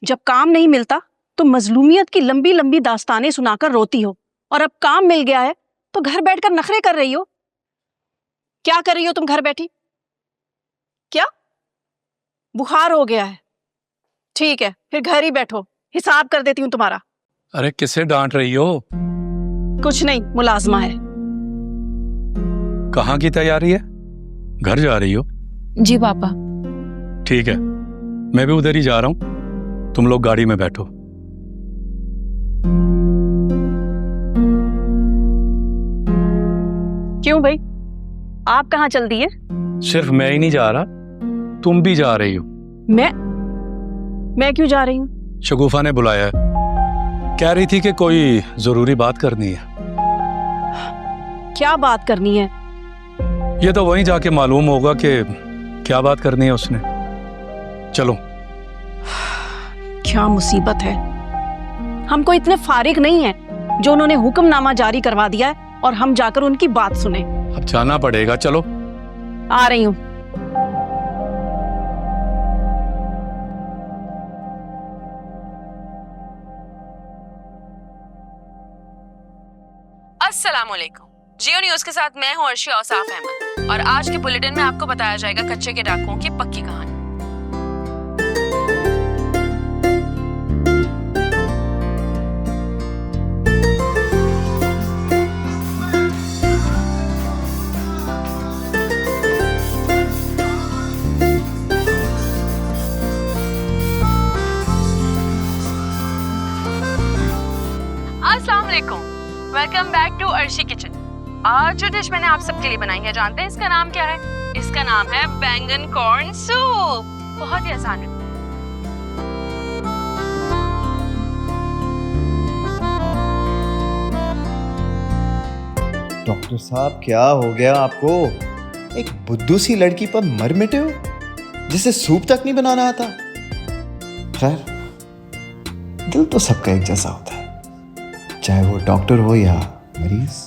जब काम नहीं मिलता तो मजलूमियत की लंबी लंबी दास्तानें सुनाकर रोती हो, और अब काम मिल गया है तो घर बैठकर नखरे कर रही हो। क्या कर रही हो तुम घर बैठी? क्या बुखार हो गया है? ठीक है, फिर घर ही बैठो, हिसाब कर देती हूँ तुम्हारा। अरे किसे डांट रही हो? कुछ नहीं, मुलाजमा है। कहाँ की तैयारी है? घर जा रही हो? जी पापा। ठीक है, मैं भी उधर ही जा रहा हूँ, तुम लोग गाड़ी में बैठो। क्यों भाई, आप कहाँ चल दिए? सिर्फ मैं ही नहीं जा रहा, तुम भी जा रही हो। मैं क्यों जा रही हूँ? शगुफा ने बुलाया है, कह रही थी कि कोई जरूरी बात करनी है। क्या बात करनी है? ये तो वहीं जाके मालूम होगा कि क्या बात करनी है उसने। चलो। क्या मुसीबत है, हमको इतने फारिग नहीं है जो उन्होंने हुक्मनामा जारी करवा दिया है और हम जाकर उनकी बात सुने। अब जाना पड़ेगा, चलो। आ रही हूँ। अस्सलामुअलैकुम। जियो न्यूज के साथ मैं हूं अर्शी औसाफ अहमद, और आज के बुलेटिन में आपको बताया जाएगा कच्चे के डाकुओं की पक्की कहानी। अस्सलाम वालेकुम, welcome back to Arshi kitchen. आज जो डिश मैंने आप सबके लिए बनाई है, जानते हैं इसका नाम क्या है? इसका नाम है बैंगन कॉर्न सूप। बहुत ही आसान है। डॉक्टर साहब, क्या हो गया आपको? एक बुद्धू सी लड़की पर मर मिटे हो, जिसे सूप तक नहीं बनाना आता। खैर, दिल तो सबका एक जैसा होता है, चाहे वो डॉक्टर हो या मरीज।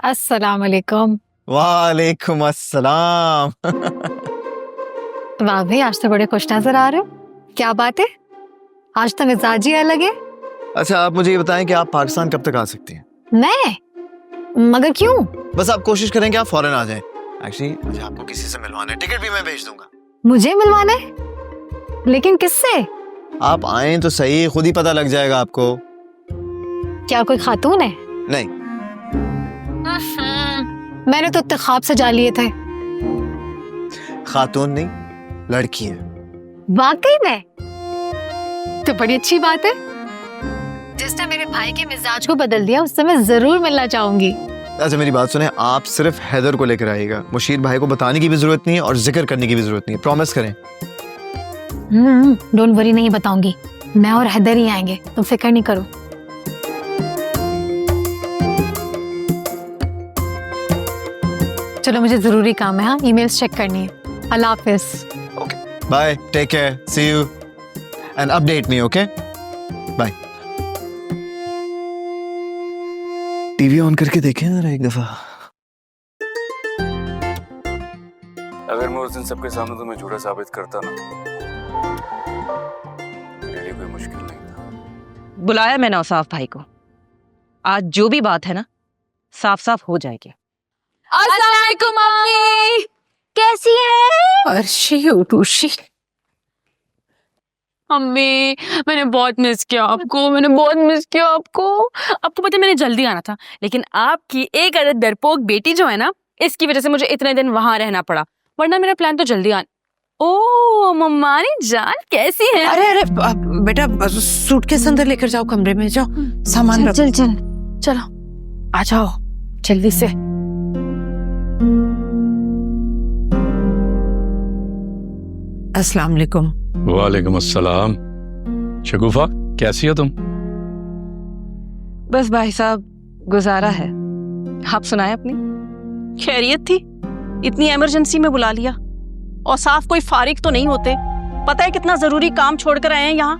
अस्सलाम वालेकुम। वालेकुम अस्सलाम। वाह भाई, आज तो बड़े खुश नजर आ रहे हो। क्या बात है, आज तो मिजाज ही अलग है। अच्छा, आप मुझे ये बताएं कि आप पाकिस्तान कब तक आ सकती हैं? मैं? मगर क्यों? बस आप कोशिश करें कि आप फौरन आ जाएं। एक्चुअली मुझे आपको किसी से मिलवाना है, टिकट भी मैं भेज दूंगा। मुझे मिलवाना है? लेकिन किससे? आप आए तो सही, खुद ही पता लग जाएगा आपको। क्या कोई खातून है? नहीं। मैंने तो इत्ते ख्वाब सजा लिए थे। खातून नहीं, लड़की है। वाकई में? तो बड़ी अच्छी बात है। जिसने मेरे भाई के मिजाज को बदल दिया, उससे मैं जरूर मिलना चाहूंगी। अच्छा मेरी बात सुने, आप सिर्फ हैदर को लेकर आइएगा। मुशीर भाई को बताने की भी जरूरत नहीं है और जिक्र करने की भी जरूरत नहीं है, प्रॉमिस करें। डोंट वरी, नहीं बताऊंगी। मैं और हैदर ही आएंगे, तुम फिक्र नहीं करो। चलो, मुझे जरूरी काम है। हाँ, ईमेल्स चेक करनी है। अल्लाह हाफिज। Okay, bye, take care, see you and update me. Okay, bye. TV on करके देखें जरा एक दफा। अगर मैं उस दिन सबके सामने तुम्हें झूठा साबित करता ना, मेरे लिए कोई मुश्किल नहीं था। बुलाया मैंने औसाफ भाई को। आज जो भी बात है ना, साफ साफ हो जाएगी। अस्सलाम वालेकुम मम्मी, कैसी है? अर्शी उर्शी, मम्मी मैंने बहुत मिस किया आपको, आपको पता है मैंने जल्दी आना था, लेकिन आपकी एक अदद डरपोक बेटी जो है ना, इसकी वजह से मुझे इतने दिन वहां रहना पड़ा, वरना मेरा प्लान तो जल्दी आना। ओ मम्मानी जान कैसी है? अरे बेटा, सूटकेस अंदर लेकर जाओ, कमरे में जाओ, सामान रखो। चलो आ जाओ जल्दी से। अस्सलाम वालेकुम। वालेकुम अस्सलाम। शगुफा, कैसी हो तुम? बस भाई साहब, गुजारा है। आप सुनाए अपनी? खैरियत थी? इतनी इमरजेंसी में बुला लिया। और साफ कोई फारिग तो नहीं होते? पता है कितना जरूरी काम छोड़कर आए हैं यहाँ।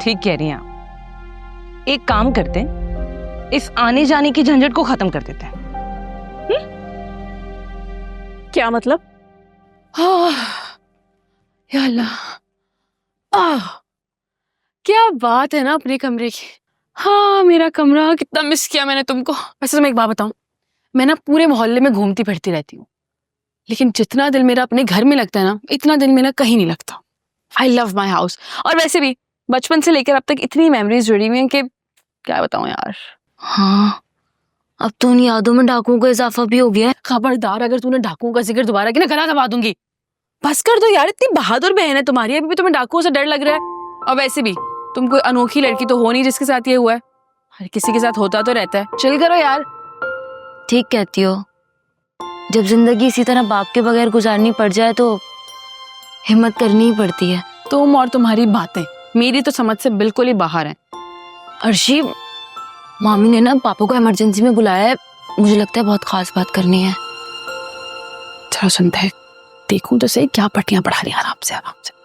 ठीक कह रही हैं आप। एक काम करते हैं, इस आने जाने की झंझट को खत्म कर देते हैं। क्या मतलब? या अल्लाह, क्या बात है ना अपने कमरे की। हाँ, मेरा कमरा कितना मिस किया मैंने तुमको। वैसे तो मैं एक बात बताऊं, मैं ना पूरे मोहल्ले में घूमती फिरती रहती हूँ, लेकिन जितना दिल मेरा अपने घर में लगता है ना, इतना दिल मेरा कहीं नहीं लगता। I love my house. और वैसे भी बचपन से लेकर अब तक इतनी मेमोरीज जुड़ी हुई हैं कि क्या बताऊं यार। हाँ, अब तो उन यादों में डाकुओं का इजाफा भी हो गया है। खबरदार, अगर तूने डाकुओं का जिक्र दोबारा किया ना, गला दबा दूंगी। बस कर दो यार, इतनी बहादुर बहन है तुम्हारी, अभी भी तुम्हें डाकुओं से डर लग रहा है। और वैसे भी तुम कोई अनोखी लड़की तो हो नहीं जिसके साथ ये हुआ है, हर किसी के साथ होता तो रहता है। चिल करो यार। ठीक कहती हो, जब जिंदगी इसी तरह बाप के बगैर गुजारनी पड़ जाए तो हिम्मत करनी ही पड़ती है। तुम और तुम्हारी बातें मेरी तो समझ से बिल्कुल ही बाहर हैं। अर्शी, मामी ने ना पापा को इमरजेंसी में बुलाया है, मुझे लगता है बहुत खास बात करनी है। चलो सुनते हैं, देखूं तो सही क्या पट्टियां पढ़ा रही हैं आराम से आराम से।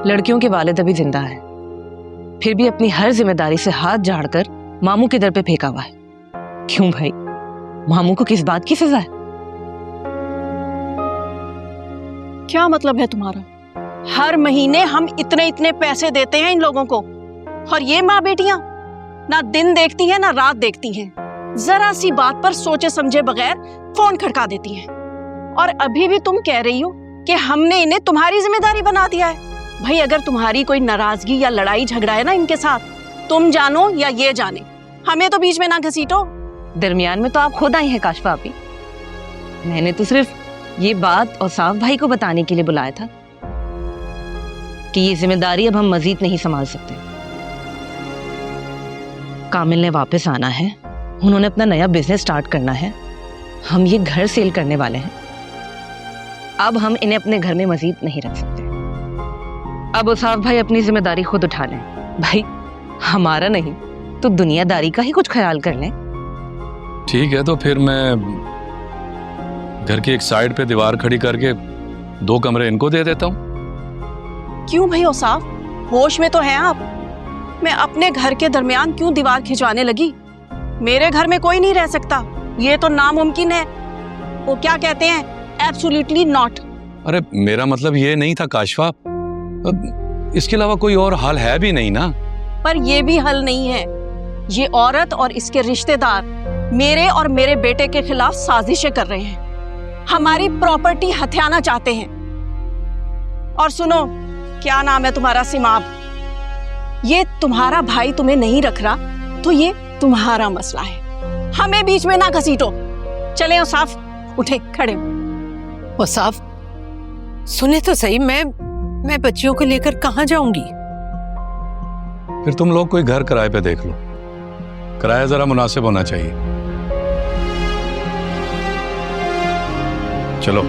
लड़कियों के वालिद अभी जिंदा है, फिर भी अपनी हर जिम्मेदारी से हाथ झाड़कर मामू के दर पे फेंका हुआ है। क्यों भाई, मामू को किस बात की सजा है? क्या मतलब है तुम्हारा? हर महीने हम इतने इतने पैसे देते हैं इन लोगों को, और ये माँ बेटियां ना दिन देखती हैं ना रात देखती हैं। जरा सी बात पर सोचे समझे बगैर फोन खड़का देती हैं। और अभी भी तुम कह रही हो कि हमने इन्हें तुम्हारी जिम्मेदारी बना दिया है। भाई, अगर तुम्हारी कोई नाराजगी या लड़ाई झगड़ा है ना इनके साथ, तुम जानो या ये जाने, हमें तो बीच में ना घसीटो। दरमियान में तो आप खुद आई हैं काशफा आपी। मैंने तो सिर्फ ये बात औसाफ भाई को बताने के लिए बुलाया था कि ये जिम्मेदारी अब हम मजीद नहीं संभाल सकते। कामिल ने वापस आना है, उन्होंने अपना नया बिजनेस स्टार्ट करना है, हम ये घर सेल करने वाले हैं। अब हम इन्हें अपने घर में मजीद नहीं रख सकते। अब औसाफ भाई अपनी जिम्मेदारी खुद उठा लें। भाई, हमारा नहीं तो दुनियादारी का ही कुछ ख्याल कर लें। ठीक है, तो फिर मैं घर की एक साइड पे दीवार खड़ी करके 2 कमरे इनको दे देता हूँ। क्यों भाई औसाफ, होश में तो हैं आप? मैं अपने घर के दरमियान क्यों दीवार खिंचवाने लगी? मेरे घर में कोई नहीं रह सकता, ये तो नामुमकिन है। वो क्या कहते हैं, एब्सोल्युटली नॉट। अरे मेरा मतलब ये नहीं था काशफा, अब इसके अलावा कोई और हल है भी नहीं ना। पर ये भी हल नहीं है। ये औरत और इसके रिश्तेदार मेरे और मेरे बेटे के खिलाफ साजिशें कर रहे हैं, हमारी प्रॉपर्टी हथियाना चाहते हैं। और सुनो, क्या नाम है तुम्हारा, सिमाब, ये तुम्हारा भाई तुम्हें नहीं रख रहा तो ये तुम्हारा मसला है, हमें बीच में ना घसीटो। चले औसाफ, उठे खड़े। औसाफ, सुने तो सही, मैं बच्चियों को लेकर कहाँ जाऊंगी? फिर तुम लोग कोई घर किराए पे देख लो, किराया जरा मुनासिब होना चाहिए। चलो।